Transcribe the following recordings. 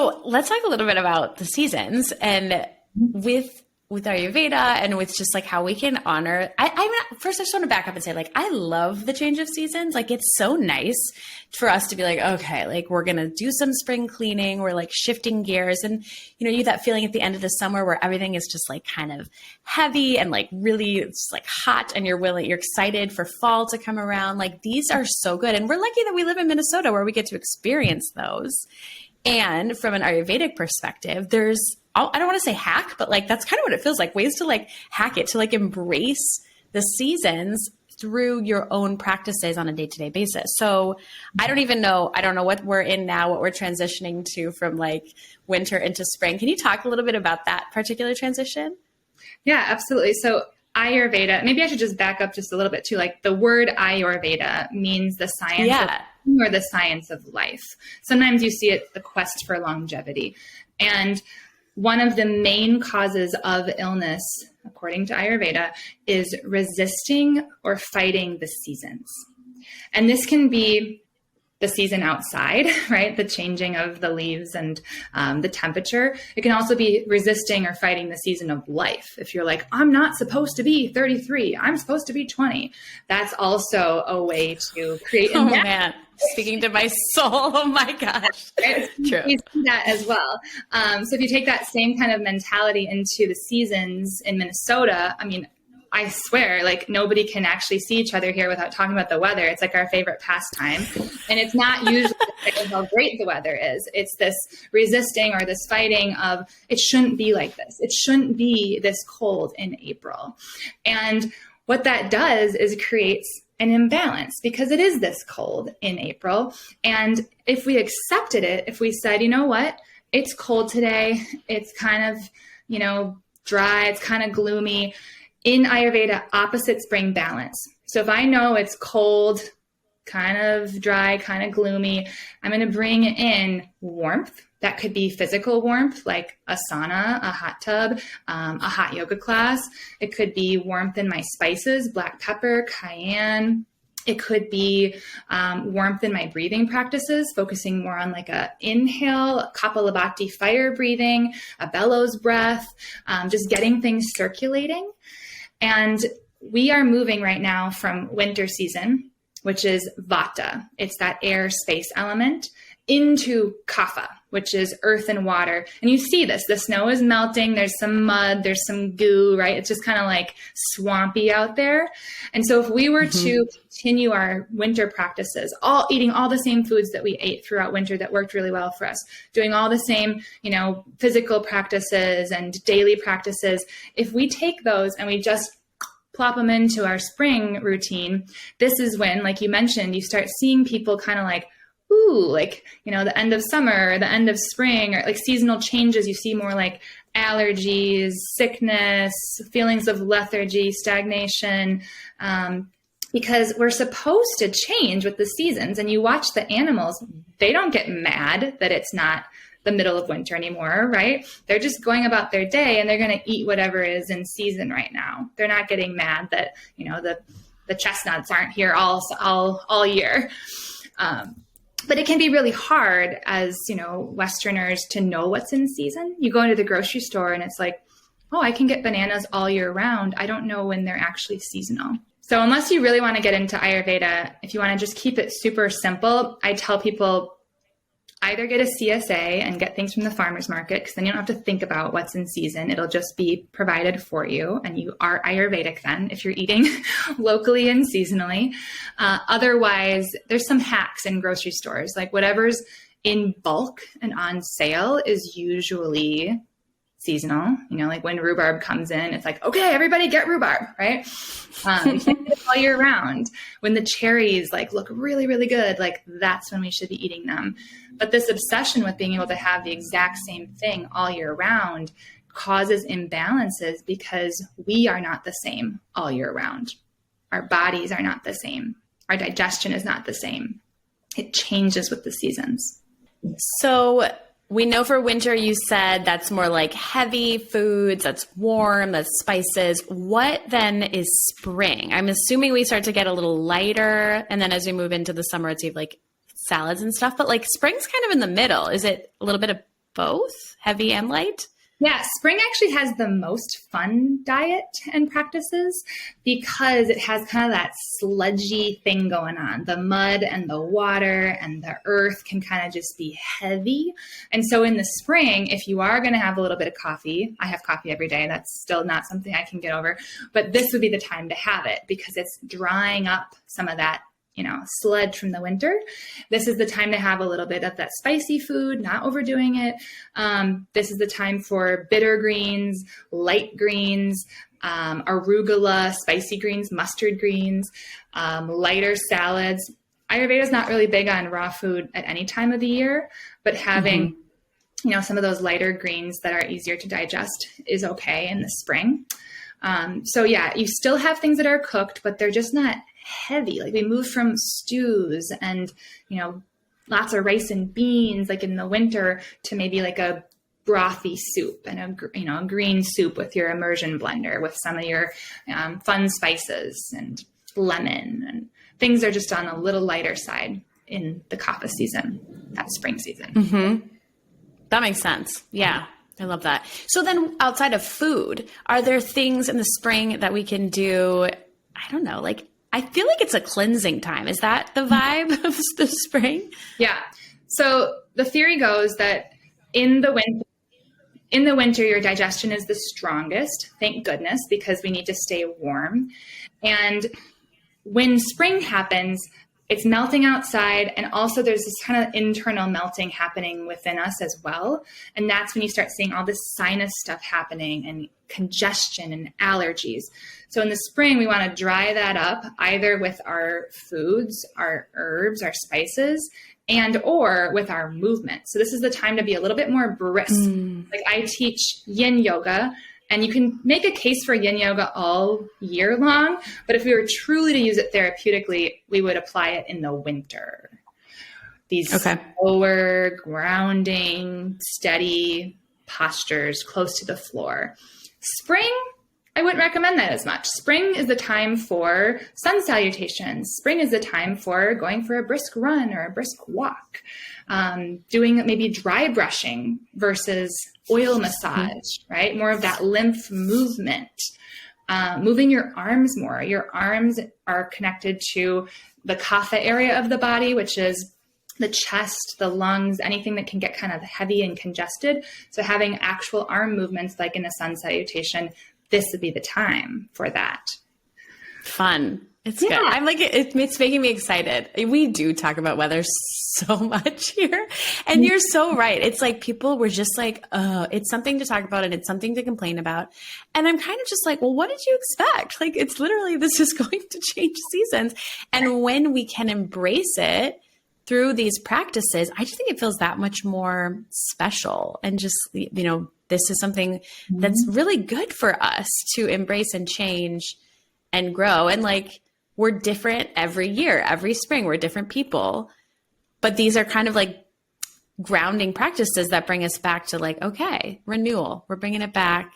So let's talk a little bit about the seasons and with Ayurveda and with just like how we can honor. First, I just want to back up and say, like, I love the change of seasons. Like, it's so nice for us to be like, okay, like we're going to do some spring cleaning. We're like shifting gears. And, you that feeling at the end of the summer where everything is just like kind of heavy and like really it's like hot and you're excited for fall to come around. Like, these are so good. And we're lucky that we live in Minnesota where we get to experience those. And from an Ayurvedic perspective, I don't want to say hack, but like, that's kind of what it feels like, ways to like hack it, to like embrace the seasons through your own practices on a day-to-day basis. So I don't know what we're in now, what we're transitioning to from like winter into spring. Can you talk a little bit about that particular transition? Yeah, absolutely. So Ayurveda, maybe I should just back up just a little bit too. Like the word Ayurveda means the science or the science of life. Sometimes you see it, the quest for longevity. And one of the main causes of illness, according to Ayurveda, is resisting or fighting the seasons. And this can be the season outside, right? The changing of the leaves and the temperature. It can also be resisting or fighting the season of life. If you're like, I'm not supposed to be 33, I'm supposed to be 20. That's also a way to create. Oh man, speaking to my soul. Oh my gosh. Right? True. We see that as well. So if you take that same kind of mentality into the seasons in Minnesota, I mean, I swear, like nobody can actually see each other here without talking about the weather. It's like our favorite pastime. And it's not usually how great the weather is. It's this resisting or this fighting of it shouldn't be like this. It shouldn't be this cold in April. And what that does is creates an imbalance because it is this cold in April. And if we accepted it, if we said, you know what, it's cold today, it's kind of, dry, it's kind of gloomy. In Ayurveda, opposites bring balance. So if I know it's cold, kind of dry, kind of gloomy, I'm going to bring in warmth. That could be physical warmth, like a sauna, a hot tub, a hot yoga class. It could be warmth in my spices, black pepper, cayenne. It could be warmth in my breathing practices, focusing more on like a inhale, a Kapalabhati fire breathing, a bellows breath, just getting things circulating. And we are moving right now from winter season, which is vata. It's that air space element, into kapha, which is earth and water. And you see this, the snow is melting. There's some mud, there's some goo, right? It's just kind of like swampy out there. And so if we were to continue our winter practices, eating all the same foods that we ate throughout winter that worked really well for us, doing all the same, physical practices and daily practices, if we take those and we just plop them into our spring routine, this is when, like you mentioned, you start seeing people kind of like, the end of summer, the end of spring, or like seasonal changes. You see more like allergies, sickness, feelings of lethargy, stagnation, because we're supposed to change with the seasons. And you watch the animals, they don't get mad that it's not the middle of winter anymore, right? They're just going about their day and they're going to eat whatever is in season right now. They're not getting mad that, the chestnuts aren't here all year. But it can be really hard as, Westerners to know what's in season. You go into the grocery store and it's like, oh, I can get bananas all year round. I don't know when they're actually seasonal. So unless you really want to get into Ayurveda, if you want to just keep it super simple, I tell people either get a CSA and get things from the farmer's market, because then you don't have to think about what's in season. It'll just be provided for you. And you are Ayurvedic then if you're eating locally and seasonally. Otherwise, there's some hacks in grocery stores, like whatever's in bulk and on sale is usually seasonal. Like when rhubarb comes in, it's like, okay, everybody get rhubarb, right? You can't get it all year round. When the cherries look really, really good, that's when we should be eating them. But this obsession with being able to have the exact same thing all year round causes imbalances because we are not the same all year round. Our bodies are not the same. Our digestion is not the same. It changes with the seasons. So we know for winter, you said that's more like heavy foods, that's warm, that's spices. What then is spring? I'm assuming we start to get a little lighter. And then as we move into the summer, it's like salads and stuff. But spring's kind of in the middle. Is it a little bit of both heavy and light? Yeah, spring actually has the most fun diet and practices because it has kind of that sludgy thing going on. The mud and the water and the earth can kind of just be heavy. And so in the spring, if you are going to have a little bit of coffee, I have coffee every day. That's still not something I can get over, but this would be the time to have it because it's drying up some of that sludge from the winter. This is the time to have a little bit of that spicy food, not overdoing it. This is the time for bitter greens, light greens, arugula, spicy greens, mustard greens, lighter salads. Ayurveda is not really big on raw food at any time of the year, but having some of those lighter greens that are easier to digest is okay in the spring. So yeah, you still have things that are cooked, but they're just not heavy. Like we moved from stews and, lots of rice and beans, like in the winter, to maybe like a brothy soup and a green soup with your immersion blender with some of your fun spices and lemon, and things are just on a little lighter side in the kapha season, that spring season. Mm-hmm. That makes sense. Yeah. I love that. So then outside of food, are there things in the spring that we can do? I don't know, like I feel like it's a cleansing time. Is that the vibe of the spring? Yeah. So the theory goes that in the winter, your digestion is the strongest. Thank goodness, because we need to stay warm. And when spring happens, it's melting outside. And also there's this kind of internal melting happening within us as well. And that's when you start seeing all this sinus stuff happening and congestion and allergies. So in the spring, we want to dry that up either with our foods, our herbs, our spices, and or with our movement. So this is the time to be a little bit more brisk. Like I teach yin yoga, and you can make a case for yin yoga all year long. But if we were truly to use it therapeutically, we would apply it in the winter. These slower, grounding, steady postures close to the floor. Spring, I wouldn't recommend that as much. Spring is the time for sun salutations. Spring is the time for going for a brisk run or a brisk walk, doing maybe dry brushing versus oil massage, right? More of that lymph movement, moving your arms more. Your arms are connected to the kapha area of the body, which is the chest, the lungs, anything that can get kind of heavy and congested. So having actual arm movements like in a sun salutation, this would be the time for that. Fun. It's good. I'm like, it's making me excited. We do talk about weather so much here. And you're so right. It's like people were just like, it's something to talk about and it's something to complain about. And I'm kind of just like, well, what did you expect? Like, it's literally, this is going to change seasons. And when we can embrace it through these practices, I just think it feels that much more special. And just, this is something that's really good for us to embrace and change and grow. And like, we're different every year, every spring, we're different people, but these are kind of like grounding practices that bring us back to like, okay, renewal, we're bringing it back,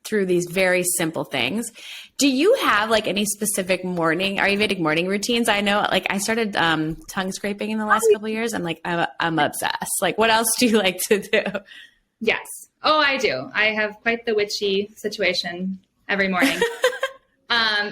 through these very simple things. Do you have like any specific Ayurvedic morning routines? I know like I started tongue scraping in the last couple of years. I'm like, I'm obsessed. Like, what else do you like to do? Yes. Oh, I do. I have quite the witchy situation every morning.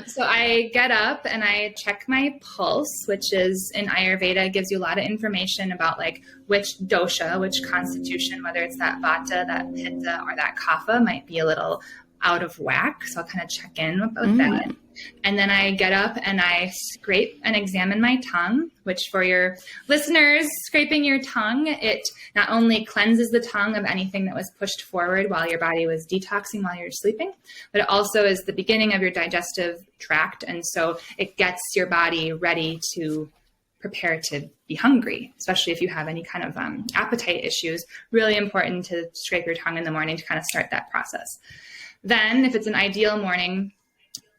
So I get up and I check my pulse, which is in Ayurveda, gives you a lot of information about like which dosha, which constitution, whether it's that vata, that pitta, or that kapha might be a little out of whack. So I'll kind of check in about that. And then I get up and I scrape and examine my tongue, which for your listeners, scraping your tongue, it not only cleanses the tongue of anything that was pushed forward while your body was detoxing while you're sleeping, but it also is the beginning of your digestive tract. And so it gets your body ready to prepare to be hungry, especially if you have any kind of appetite issues. Really important to scrape your tongue in the morning to kind of start that process. Then if it's an ideal morning,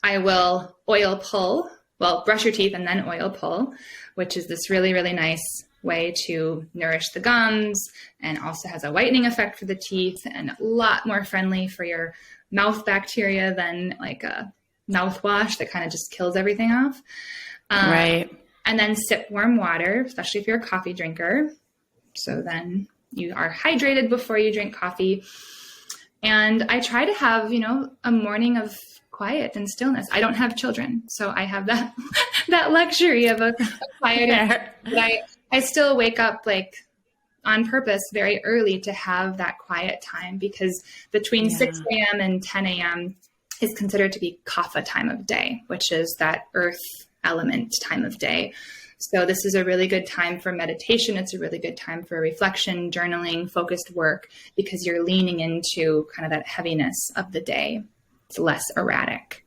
I will brush your teeth and then oil pull, which is this really, really nice way to nourish the gums and also has a whitening effect for the teeth and a lot more friendly for your mouth bacteria than like a mouthwash that kind of just kills everything off. Right. And then sip warm water, especially if you're a coffee drinker. So then you are hydrated before you drink coffee. And I try to have, a morning of quiet and stillness. I don't have children, so I have that that luxury of a quiet. But I still wake up like on purpose very early to have that quiet time, because between 6 a.m. and 10 a.m. is considered to be kapha time of day, which is that earth element time of day. So this is a really good time for meditation. It's a really good time for reflection, journaling, focused work, because you're leaning into kind of that heaviness of the day. It's less erratic.